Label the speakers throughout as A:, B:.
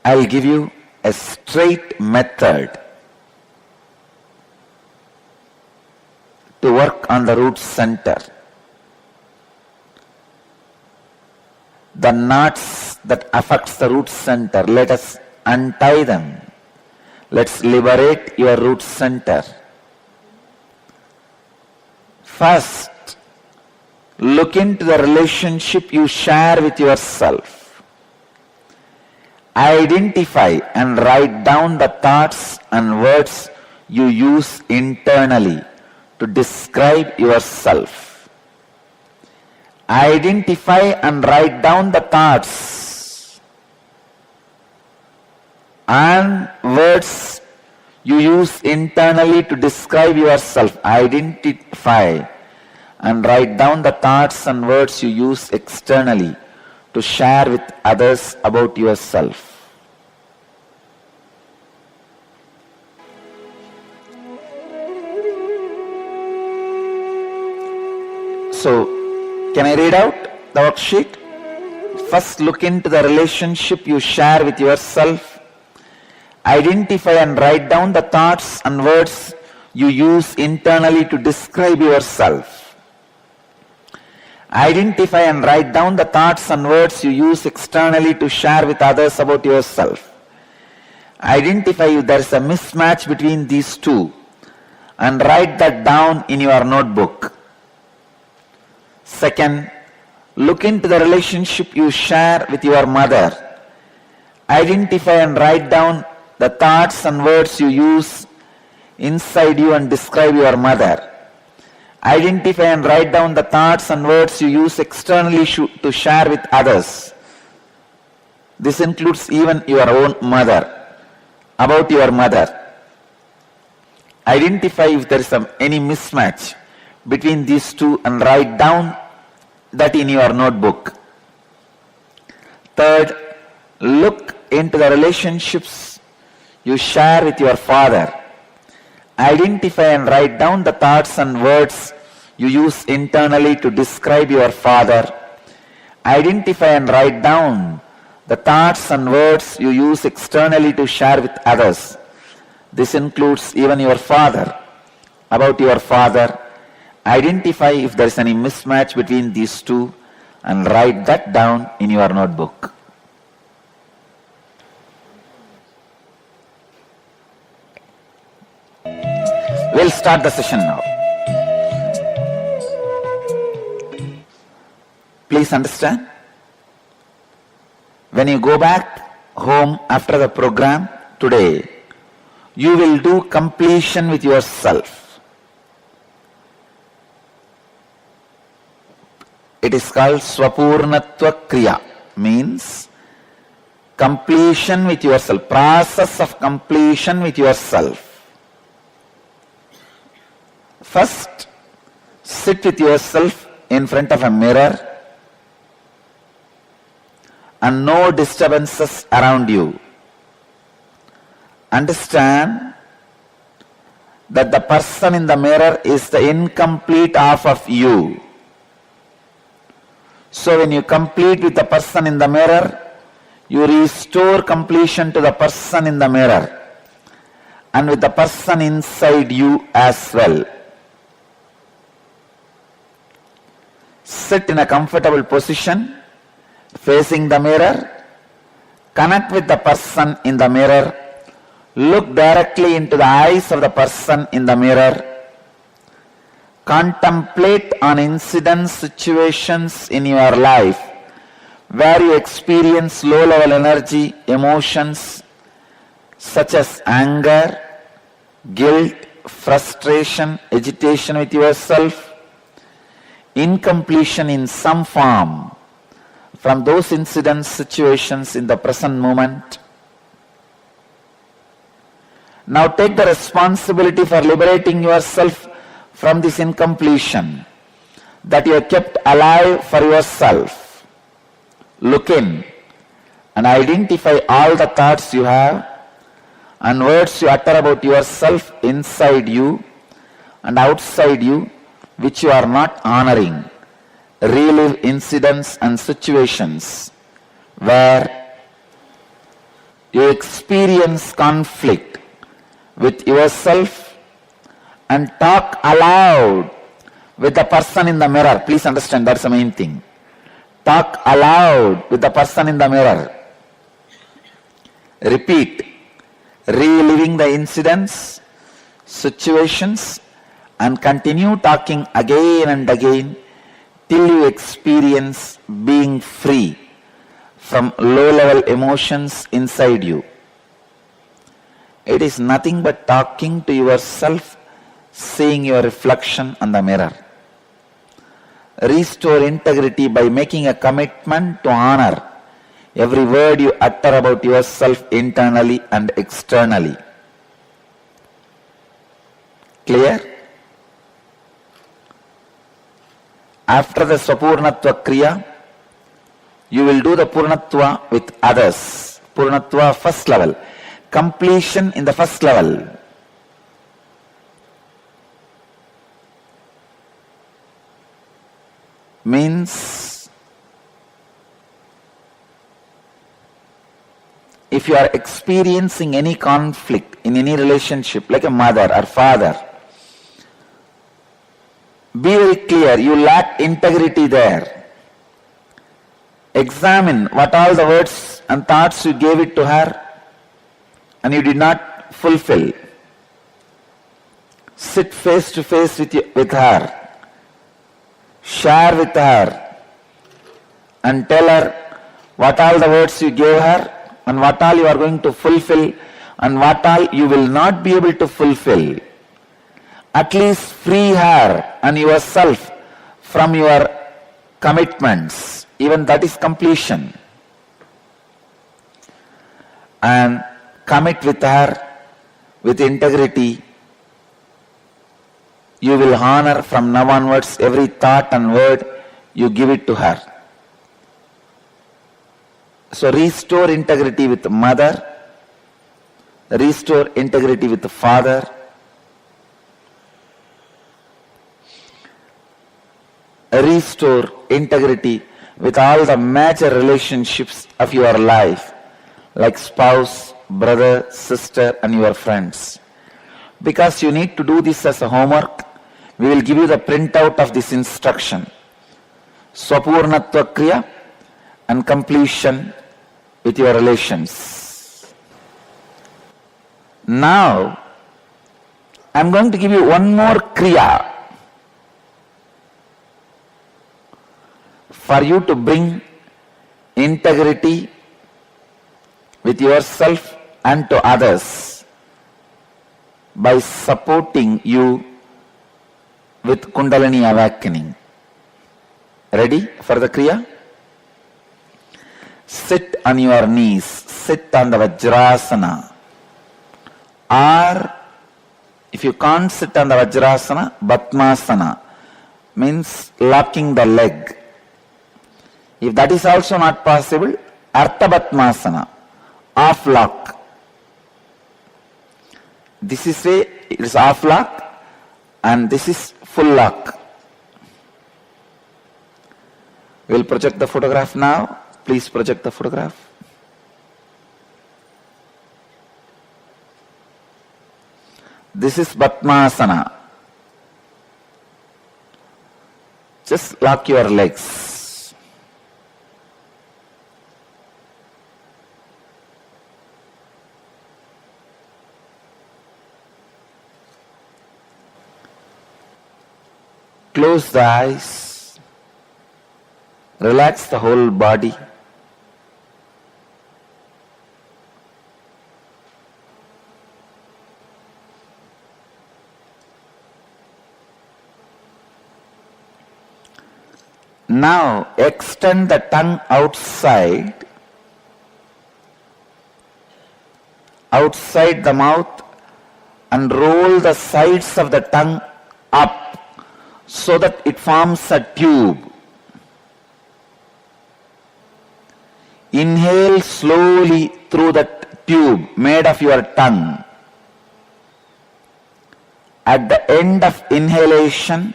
A: I'll give you a straight method to work on the root center. The knots that affects the root center, let us untie them. Let's liberate your root center. First, look into the relationship you share with yourself. Identify and write down the thoughts and words you use internally to describe yourself. Identify and write down the thoughts and words you use internally to describe yourself. Identify and write down the thoughts and words you use externally to share with others about yourself. So, can I read out the worksheet? First, look into the relationship you share with yourself. Identify and write down the thoughts and words you use internally to describe yourself. Identify and write down the thoughts and words you use externally to share with others about yourself. Identify if there is a mismatch between these two and write that down in your notebook. Second, look into the relationship you share with your mother. Identify and write down the thoughts and words you use inside you and describe your mother. Identify and write down the thoughts and words you use externally to share with others. This includes even your own mother, about your mother. Identify if there is any mismatch between these two and write down that in your notebook. Third, look into the relationships you share with your father. Identify and write down the thoughts and words you use internally to describe your father. Identify and write down the thoughts and words you use externally to share with others. This includes even your father, about your father. Identify if there is any mismatch between these two and write that down in your notebook. We'll start the session now. Please understand, when you go back home after the program today, you will do completion with yourself. It is called Swapurnatva Kriya, means completion with yourself, process of completion with yourself. First, sit with yourself in front of a mirror and no disturbances around you. Understand that the person in the mirror is the incomplete half of you. So when you complete with the person in the mirror, you restore completion to the person in the mirror and with the person inside you as well. Sit in a comfortable position, facing the mirror, connect with the person in the mirror, look directly into the eyes of the person in the mirror, contemplate on incidents, situations in your life where you experience low-level energy, emotions such as anger, guilt, frustration, agitation with yourself, incompletion in some form from those incidents, situations in the present moment. Now take the responsibility for liberating yourself from this incompletion that you have kept alive for yourself. Look in and identify all the thoughts you have and words you utter about yourself inside you and outside you which you are not honoring. Relive incidents and situations where you experience conflict with yourself and talk aloud with the person in the mirror. Please understand, that's the main thing. Talk aloud with the person in the mirror. Repeat, reliving the incidents, situations, and continue talking again and again till you experience being free from low-level emotions inside you. It is nothing but talking to yourself, seeing your reflection on the mirror. Restore integrity by making a commitment to honor every word you utter about yourself internally and externally. Clear? After the Swapurnatva Kriya, you will do the Purnatva with others. Purnatva first level. Completion in the first level. Means, if you are experiencing any conflict in any relationship, like a mother or father, be very clear, you lack integrity there. Examine what all the words and thoughts you gave it to her and you did not fulfill. Sit face to face with her. Share with her and tell her what all the words you gave her and what all you are going to fulfill and what all you will not be able to fulfill. At least free her and yourself from your commitments. Even that is completion. And commit with her with integrity. You will honor from now onwards every thought and word you give it to her. So restore integrity with the mother, restore integrity with the father, restore integrity with all the major relationships of your life, like spouse, brother, sister, and your friends. Because you need to do this as a homework, we will give you the printout of this instruction. Swapurnatva Kriya and completion with your relations. Now, I am going to give you one more Kriya for you to bring integrity with yourself and to others by supporting you with Kundalini awakening. Ready for the Kriya? Sit on your knees, sit on the Vajrasana. Or, if you can't sit on the Vajrasana, Batmasana, means locking the leg. If that is also not possible, Artha Batmasana, off lock. This is it is off lock and this is full lock. We will project the photograph now. Please project the photograph. This is Batmasana. Just lock your legs. Close the eyes. Relax the whole body. Now extend the tongue outside the mouth and roll the sides of the tongue up so that it forms a tube. Inhale slowly through that tube made of your tongue. At the end of inhalation,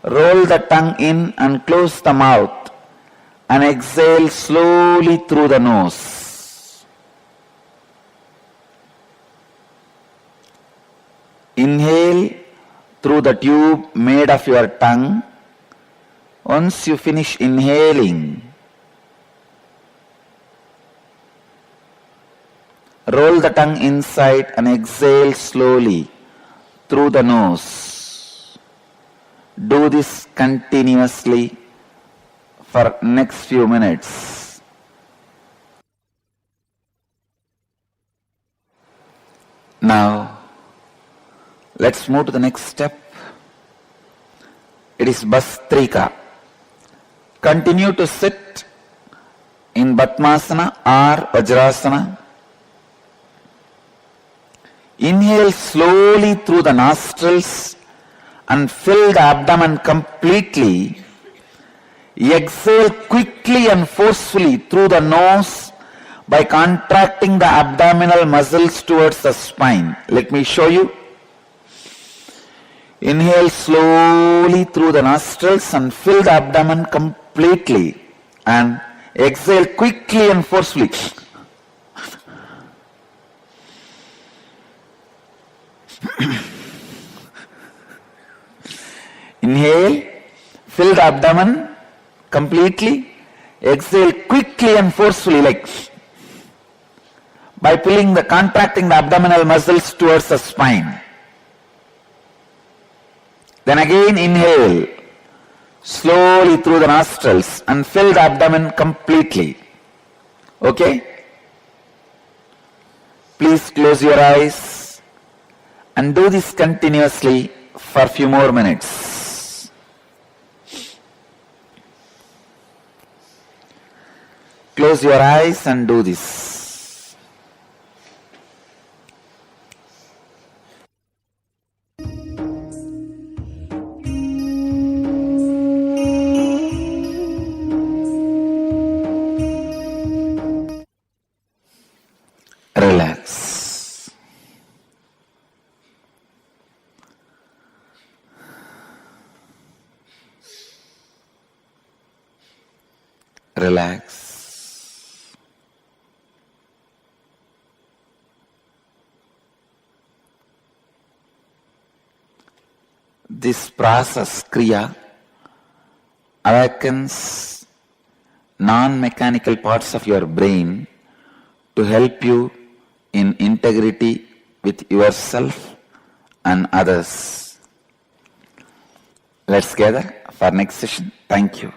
A: roll the tongue in and close the mouth and exhale slowly through the nose. Inhale through the tube made of your tongue. Once you finish inhaling, roll the tongue inside and exhale slowly through the nose. Do this continuously for next few minutes. Now, let's move to the next step. It is Bhastrika. Continue to sit in Padmasana or Vajrasana. Inhale slowly through the nostrils and fill the abdomen completely. Exhale quickly and forcefully through the nose by contracting the abdominal muscles towards the spine. Let me show you. Inhale slowly through the nostrils and fill the abdomen completely. And exhale quickly and forcefully. Inhale, fill the abdomen completely. Exhale quickly and forcefully, like by contracting the abdominal muscles towards the spine. Then again inhale slowly through the nostrils and fill the abdomen completely. Okay? Please close your eyes and do this continuously for a few more minutes. Close your eyes and do this. Relax. Relax. This process, Kriya, awakens non-mechanical parts of your brain to help you in integrity with yourself and others. Let's gather for next session. Thank you.